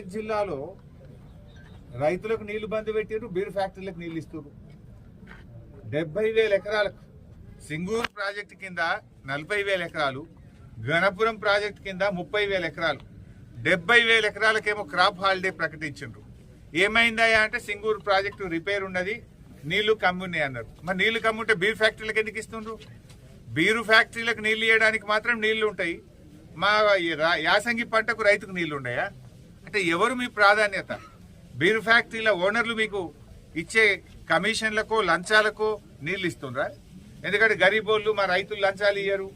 మెదక్ జిల్లాలో రైతులకు నీళ్లు బంద్ పెట్టారు, బీర్ ఫ్యాక్టరీలకు నీళ్లు ఇస్తారు. 70,000 ఎకరాలకు సింగూరు ప్రాజెక్టు కింద 40,000 ఎకరాలు, గణపురం ప్రాజెక్టు కింద 30,000 ఎకరాలు, 70,000 ఎకరాలకేమో క్రాప్ హాలిడే ప్రకటించారు. ఏమైందా అంటే సింగూరు ప్రాజెక్టు రిపేర్ ఉన్నది, నీళ్లు కమ్మున్నాయి అన్నారు. మరి నీళ్లు కమ్ముంటే బీర్ ఫ్యాక్టరీలకు ఎందుకు ఇస్తుండ్రు? బీరు ఫ్యాక్టరీలకు నీళ్లు ఇవ్వడానికి మాత్రం నీళ్లు ఉంటాయి, మా యాసంగి పంటకు రైతుకు నీళ్లు ఉన్నాయా? అంటే ఎవరు మీ ప్రాధాన్యత? బీరు ఫ్యాక్టరీల ఓనర్లు మీకు ఇచ్చే కమిషన్లకు లంచాలకు నీళ్లు ఇస్తుండ్రా? ఎందుకంటే గరీబోళ్ళు మా రైతులు లంచాలు ఇయ్యరు,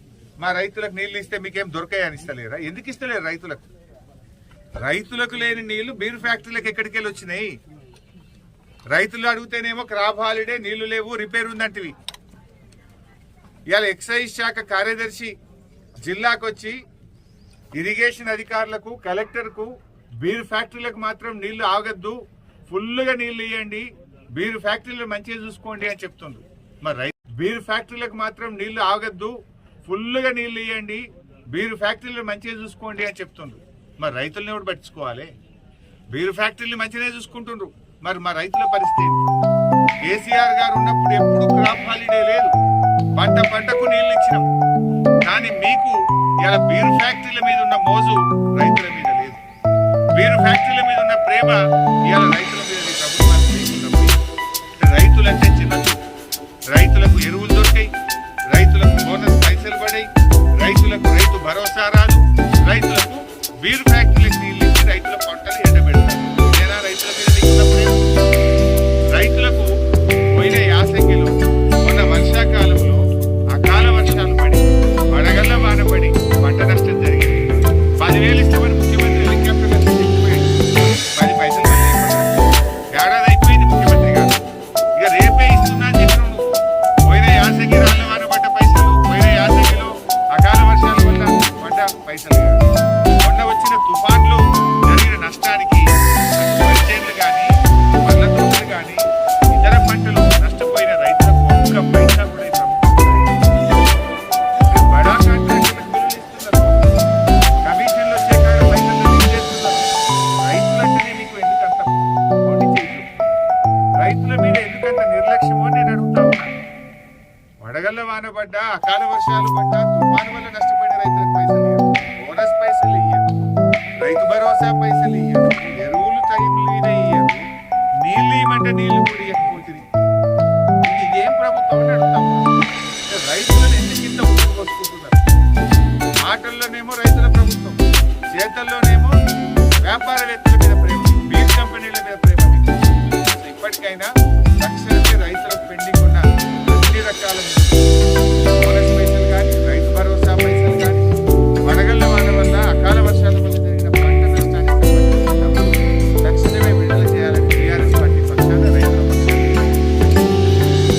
మా రైతులకు నీళ్లు ఇస్తే మీకేం దొరకాయని ఇస్తలేరా? ఎందుకు ఇస్తలేరు రైతులకు? రైతులకు లేని నీళ్లు బీరు ఫ్యాక్టరీలకు ఎక్కడికి వెళ్ళి వచ్చినాయి? రైతులు అడిగితేనేమో క్రాప్ హాలిడే, నీళ్లు లేవు, రిపేర్ ఉందంటివి. ఇవాళ ఎక్సైజ్ శాఖ కార్యదర్శి జిల్లాకు వచ్చి ఇరిగేషన్ అధికారులకు, కలెక్టర్కు బీర్ ఫ్యాక్టరీలకు మాత్రం నీళ్లు ఆగద్దు, ఫుల్గా నీళ్లు ఇవ్వండి, బీర్ ఫ్యాక్టరీలు మంచిగా చూసుకోండి అని చెప్తుండ్రు. మరి బీర్ ఫ్యాక్టరీలకు మాత్రం నీళ్లు ఆగద్దు, ఫుల్గా నీళ్లు ఇవ్వండి, బీర్ ఫ్యాక్టరీలు మంచిగా చూసుకోండి అని చెప్తుండ్రు. మరి రైతులను ఎవరు పట్టించుకోవాలి? బీర్ ఫ్యాక్టరీలు మంచిగానే చూసుకుంటుండ్రు, మరి మా రైతుల పరిస్థితి. కేసీఆర్ గారు ఉన్నప్పుడు ఎప్పుడు క్రాప్ హాలిడే లేదు, పంటకు నీళ్లు ఇచ్చినాం. కానీ మీకు ఇలా బీరు ఫ్యాక్టరీల మీద ఉన్న మోజు రైతుల మీద లేదు, బీరు ఫ్యాక్టరీల మీద ఉన్న ప్రేమ ఇవాళ రైతుల మీద ప్రభుత్వానికి. రైతులంటే చిన్న, రైతులకు ఎరువులు దొరికాయి, రైతులకు బోనస్ పైసలు పడాయి, రైతులకు రైతు భరోసా రాదు, రైతులకు బీరు ఫ్యాక్టరీలకు నీళ్ళు ఇచ్చి రైతుల పంటలు ఎండబెడతారు. ఇదేనా రైతుల మీద నీకున్న ప్రేమ? రైతులకు పోయిన యాసంగిలో, మొన్న వర్షాకాలంలో అకాల వర్షాలు పడి, వడగళ్ల వాన పడి పంట నష్టం జరిగింది. 10,000 ఇస్తామని ముఖ్యమంత్రి హెలికాప్టర్ చెప్పిపోయాడు. 10 పైసలు ఏడాది అయిపోయింది ముఖ్యమంత్రి గారు. ఇక రేపే ఇస్తున్నా అని చెప్పిన పోయిన యాసంగి రాళ్ళ వాన పడ్డ పైసలు, పోయిన యాసంగిలో అకాల వర్షాల వల్ల పడ్డ పైసలు, మొన్న వచ్చిన తుఫాన్లో జరిగిన నష్టానికి వరిచేనులు కానీ, పండ్ల తోటలు కానీ, ఇతర పంటలు నష్టపోయిన రైతులకు ఒక్క పైసా కూడా బడా కాంట్రాక్టర్లకు బిల్లులు ఇస్తున్నారు, కమిషన్లు వచ్చే కాడ పైసలు ఇచ్చేస్తున్నారు. రైతులంటేనే మీకు ఎందుకంత పోటీ చేయదు? రైతుల మీద ఎందుకంత నిర్లక్ష్యమో నేను అడుగుతా ఉన్నాను. వడగళ్ల వాన పడ్డా, అకాల వర్షాలు పడ్డా, తుఫాను వల్ల నష్టపోయిన రైతులకు పైసలు ఇవ్వరు, బోనస్ పైసలు ఇయ్యరు, రైతు భరోసా పైసలు ఇయ్యరు, ఎరువులు టైంలు మీద ఇయ్యరు, నీళ్లు ఇవ్వమంటే నీళ్లు కూడా ఇవ్వకపోతుంది. ఇదేం ప్రభుత్వం అని అడుగుతాం. రైతులను ఎందుకు ఇంత ఉట్టుకొసుకుంటున్నారు? మాటల్లోనేమో రైతుల ప్రభుత్వం, చేతల్లోనేమో వ్యాపారవేత్తల మీద ప్రేమ, బీర్ కంపెనీల మీద ప్రేమ. ఇప్పటికైనా